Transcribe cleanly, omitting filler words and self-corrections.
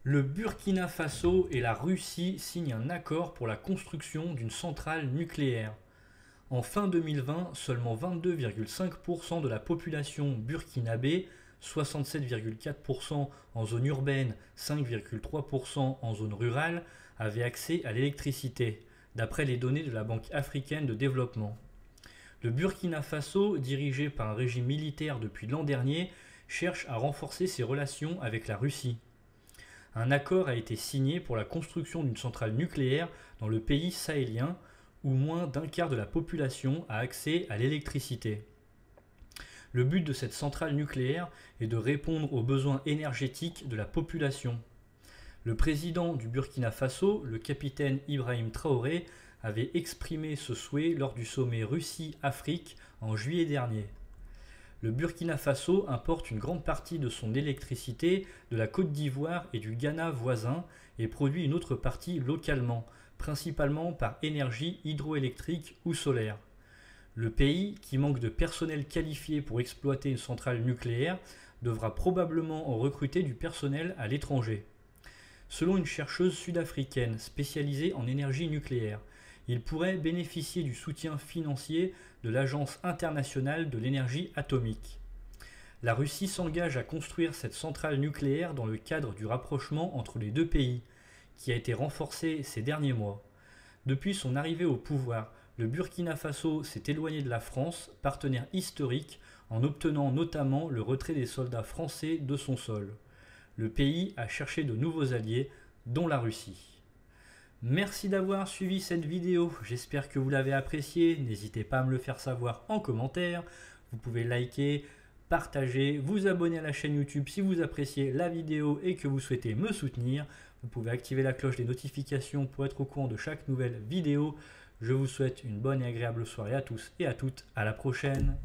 Le Burkina Faso et la Russie signent un accord pour la construction d'une centrale nucléaire. En fin 2020, seulement 22,5% de la population burkinabé, 67,4% en zone urbaine, 5,3% en zone rurale, avait accès à l'électricité, d'après les données de la Banque africaine de développement. Le Burkina Faso, dirigé par un régime militaire depuis l'an dernier, cherche à renforcer ses relations avec la Russie. Un accord a été signé pour la construction d'une centrale nucléaire dans le pays sahélien où moins d'un quart de la population a accès à l'électricité. Le but de cette centrale nucléaire est de répondre aux besoins énergétiques de la population. Le président du Burkina Faso, le capitaine Ibrahim Traoré, avait exprimé ce souhait lors du sommet Russie-Afrique en juillet dernier. Le Burkina Faso importe une grande partie de son électricité de la Côte d'Ivoire et du Ghana voisin et produit une autre partie localement, principalement par énergie hydroélectrique ou solaire. Le pays, qui manque de personnel qualifié pour exploiter une centrale nucléaire, devra probablement en recruter du personnel à l'étranger. Selon une chercheuse sud-africaine spécialisée en énergie nucléaire, il pourrait bénéficier du soutien financier de l'Agence internationale de l'énergie atomique. La Russie s'engage à construire cette centrale nucléaire dans le cadre du rapprochement entre les deux pays, qui a été renforcé ces derniers mois. Depuis son arrivée au pouvoir, le Burkina Faso s'est éloigné de la France, partenaire historique, en obtenant notamment le retrait des soldats français de son sol. Le pays a cherché de nouveaux alliés, dont la Russie. Merci d'avoir suivi cette vidéo, j'espère que vous l'avez appréciée, n'hésitez pas à me le faire savoir en commentaire, vous pouvez liker, partager, vous abonner à la chaîne YouTube si vous appréciez la vidéo et que vous souhaitez me soutenir, vous pouvez activer la cloche des notifications pour être au courant de chaque nouvelle vidéo. Je vous souhaite une bonne et agréable soirée à tous et à toutes, à la prochaine.